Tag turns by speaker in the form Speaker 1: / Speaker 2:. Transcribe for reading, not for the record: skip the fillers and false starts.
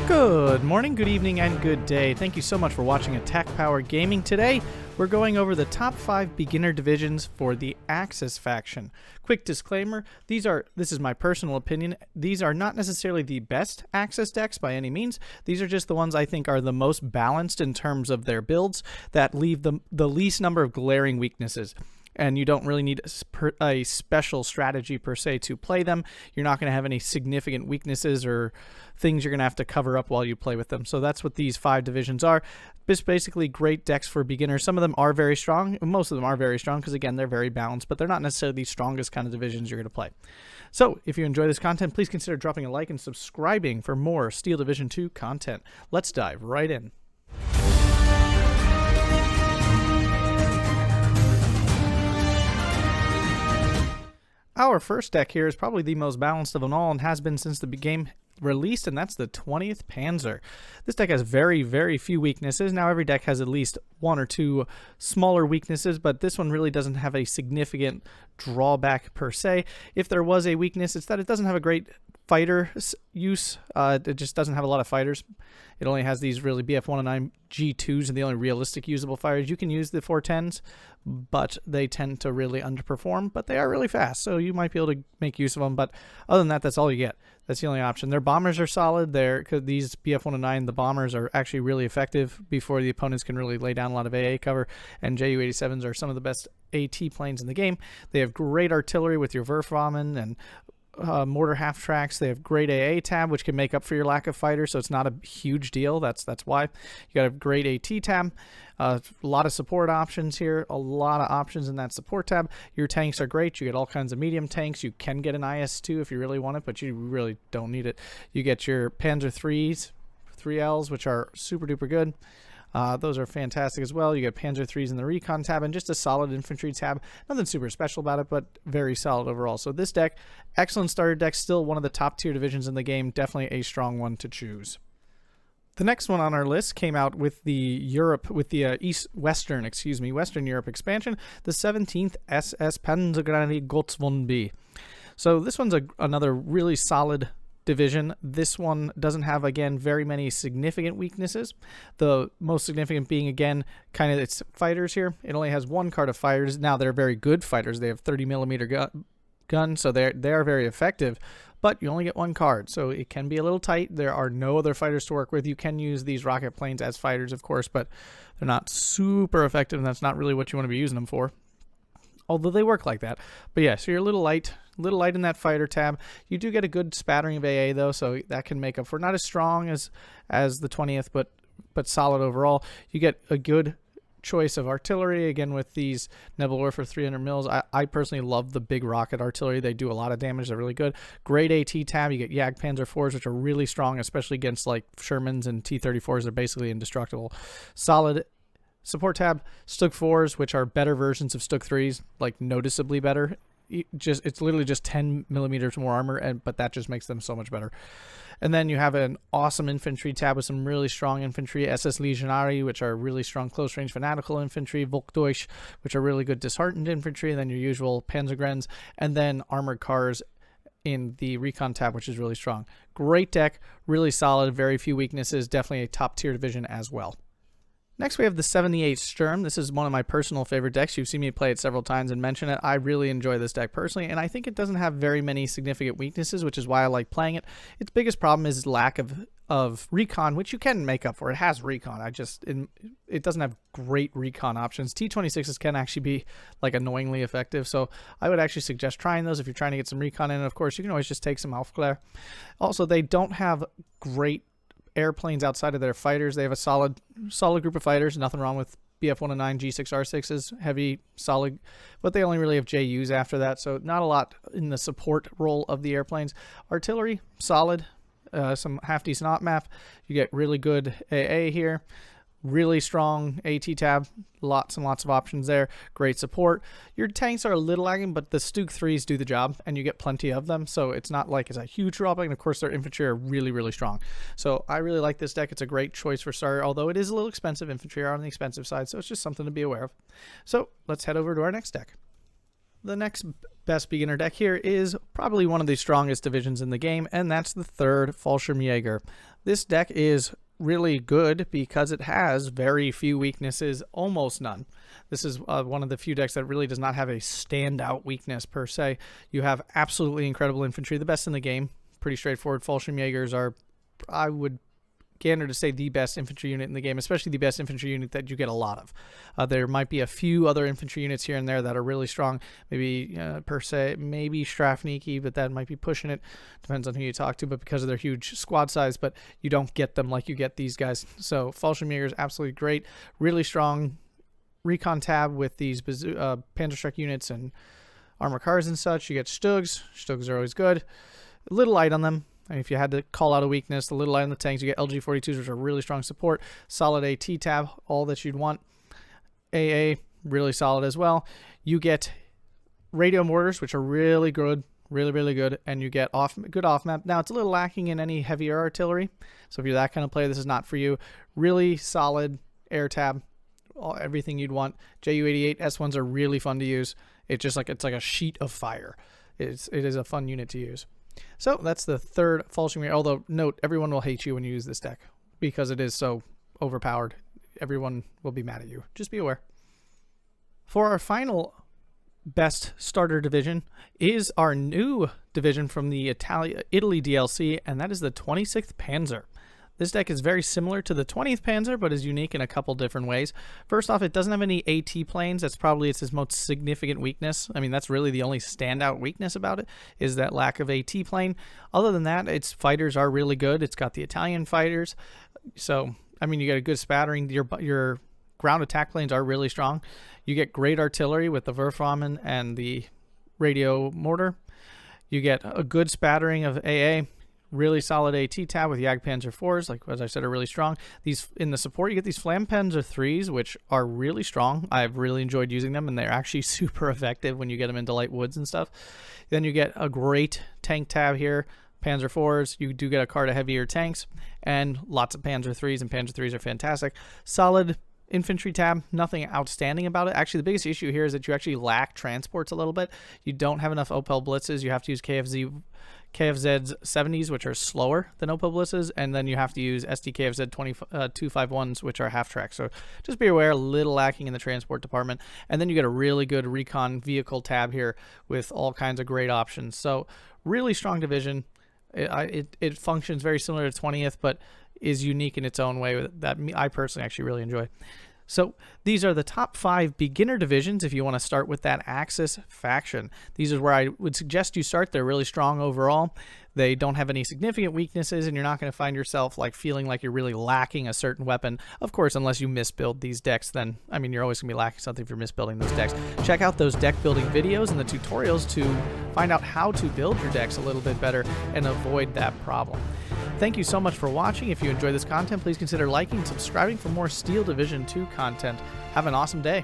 Speaker 1: Good morning, good evening, and good day. Thank you so much for watching Attack Power Gaming. Today, we're going over the top 5 beginner divisions for the Axis faction. Quick disclaimer, this is my personal opinion. These are not necessarily the best Axis decks by any means. These are just the ones I think are the most balanced in terms of their builds that leave the least number of glaring weaknesses. And you don't really need a special strategy per se to play them. You're not going to have any significant weaknesses or things you're going to have to cover up while you play with them. So that's what these 5 divisions are. It's basically great decks for beginners. Some of them are very strong. Most of them are very strong because, again, they're very balanced, but they're not necessarily the strongest kind of divisions you're going to play. So if you enjoy this content, please consider dropping a like and subscribing for more Steel Division 2 content. Let's dive right in. Our first deck here is probably the most balanced of them all and has been since the game released, and that's the 20th Panzer. This deck has very, very few weaknesses. Now, every deck has at least 1 or 2 smaller weaknesses, but this one really doesn't have a significant drawback per se. If there was a weakness, it's that it doesn't have a great fighter use. It just doesn't have a lot of fighters. It only has these really BF-109 G2s are the only realistic usable fighters. You can use the 410s, but they tend to really underperform, but they are really fast, so you might be able to make use of them. But other than that, that's all you get. That's the only option. Their bombers are solid. These BF-109, the bombers are actually really effective before the opponents can really lay down a lot of AA cover, and Ju-87s are some of the best AT planes in the game. They have great artillery with your Wurfrahmen and mortar half tracks. They have great AA tab, which can make up for your lack of fighters, so it's not a huge deal. That's why. You got a great AT tab. A lot of support options here. A lot of options in that support tab. Your tanks are great. You get all kinds of medium tanks. You can get an IS-2 if you really want it, but you really don't need it. You get your Panzer 3s, 3Ls, which are super duper good. Those are fantastic as well. You get Panzer 3s in the Recon tab and just a solid infantry tab. Nothing super special about it, but very solid overall. So this deck, excellent starter deck, still one of the top tier divisions in the game. Definitely a strong one to choose. The next one on our list came out with the Western Europe expansion, the 17th SS Panzergrenadier Gottswon B. So this one's another really solid division. This one doesn't have, again, very many significant weaknesses. The most significant being, again, kind of its fighters here. It only has 1 card of fighters. Now, they're very good fighters. They have 30mm gun, so they are very effective, but you only get 1 card, so it can be a little tight. There are no other fighters to work with. You can use these rocket planes as fighters, of course, but they're not super effective, and that's not really what you want to be using them for, although they work like that. But yeah, so you're a little light in that fighter tab. You do get a good spattering of AA though, so that can make up for not as strong as the 20th, but solid overall. You get a good choice of artillery, again, with these Nebelwerfer 300 mils. I personally love the big rocket artillery. They do a lot of damage. They're really good. Great AT tab. You get Jagdpanzer 4s, which are really strong, especially against like Shermans and T-34s. They're basically indestructible. Solid support tab. Stug 4s, which are better versions of Stug 3s, like noticeably better. It's literally just 10mm more armor, but that just makes them so much better. And then you have an awesome infantry tab with some really strong infantry, SS Legionary, which are really strong close-range fanatical infantry, Volkdeutsch, which are really good disheartened infantry, and then your usual Panzergrens, and then armored cars in the Recon tab, which is really strong. Great deck, really solid, very few weaknesses, definitely a top-tier division as well. Next, we have the 78 Sturm. This is one of my personal favorite decks. You've seen me play it several times and mention it. I really enjoy this deck personally, and I think it doesn't have very many significant weaknesses, which is why I like playing it. Its biggest problem is lack of recon, which you can make up for. It has recon. It doesn't have great recon options. T-26s can actually be like annoyingly effective, so I would actually suggest trying those if you're trying to get some recon in. And of course, you can always just take some Aufklär. Also, they don't have great airplanes outside of their fighters. They have a solid group of fighters. Nothing wrong with BF-109 G6R6s, heavy, solid, but they only really have JUs after that, so not a lot in the support role of the airplanes. Artillery, solid, some half-decent op map. You get really good AA here. Really strong AT tab, lots and lots of options there. Great support. Your tanks are a little lagging, but the Stug 3s do the job, and you get plenty of them, so it's not like it's a huge drawback. And of course, their infantry are really, really strong. So I really like this deck. It's a great choice for starter, although it is a little expensive. Infantry are on the expensive side, so it's just something to be aware of. So let's head over to our next deck. The next best beginner deck here is probably one of the strongest divisions in the game, and that's the 3rd Fallschirmjäger. This deck is really good because it has very few weaknesses, almost none. This is one of the few decks that really does not have a standout weakness per se. You have absolutely incredible infantry, the best in the game. Pretty straightforward. Fallschirmjägers are, I would gander to say, the best infantry unit in the game, especially the best infantry unit that you get a lot of. There might be a few other infantry units here and there that are really strong, maybe per se, maybe Strafniki, but that might be pushing it. Depends on who you talk to, but because of their huge squad size, but you don't get them like you get these guys. So Fallschirmjäger is absolutely great, really strong recon tab with these Panzerstrike units and armor cars and such. You get Stugs. Stugs are always good. A little light on them. If you had to call out a weakness, a little light on the tanks, you get LG-42s, which are really strong support. Solid AT tab, all that you'd want. AA, really solid as well. You get radio mortars, which are really good, really good, and you get good off-map. Now, it's a little lacking in any heavier artillery, so if you're that kind of player, this is not for you. Really solid air tab, everything you'd want. Ju-88 S1s are really fun to use. It's like a sheet of fire. It is a fun unit to use. So that's the 3rd Fallschirmjäger, although note, everyone will hate you when you use this deck because it is so overpowered. Everyone will be mad at you. Just be aware. For our final best starter division is our new division from the Italy DLC, and that is the 26th Panzer. This deck is very similar to the 20th Panzer, but is unique in a couple different ways. First off, it doesn't have any AT planes. That's probably its most significant weakness. I mean, that's really the only standout weakness about it, is that lack of AT plane. Other than that, its fighters are really good. It's got the Italian fighters. So, I mean, you get a good spattering. Your ground attack planes are really strong. You get great artillery with the Werfrahmen and the radio mortar. You get a good spattering of AA. Really solid AT tab with Jagdpanzer 4s, like as I said, are really strong. These in the support, you get these Flammpanzer 3s, which are really strong. I've really enjoyed using them, and they're actually super effective when you get them into light woods and stuff. Then you get a great tank tab here, Panzer 4s. You do get a card of heavier tanks, and lots of Panzer 3s, and Panzer 3s are fantastic. Solid infantry tab, nothing outstanding about it. Actually, the biggest issue here is that you actually lack transports a little bit. You don't have enough Opel Blitzes. You have to use KFZ's 70s, which are slower than Opel Blitzes, and then you have to use SDKFZ 251s, which are half track. So just be aware, a little lacking in the transport department. And then you get a really good recon vehicle tab here with all kinds of great options. So really strong division. It functions very similar to 20th, but is unique in its own way that I personally actually really enjoy. So these are the top 5 beginner divisions if you want to start with that Axis faction. These are where I would suggest you start. They're really strong overall. They don't have any significant weaknesses, and you're not going to find yourself like feeling like you're really lacking a certain weapon. Of course, unless you misbuild these decks, then, I mean, you're always going to be lacking something if you're misbuilding those decks. Check out those deck building videos and the tutorials to find out how to build your decks a little bit better and avoid that problem. Thank you so much for watching. If you enjoyed this content, please consider liking and subscribing for more Steel Division 2 content. Have an awesome day.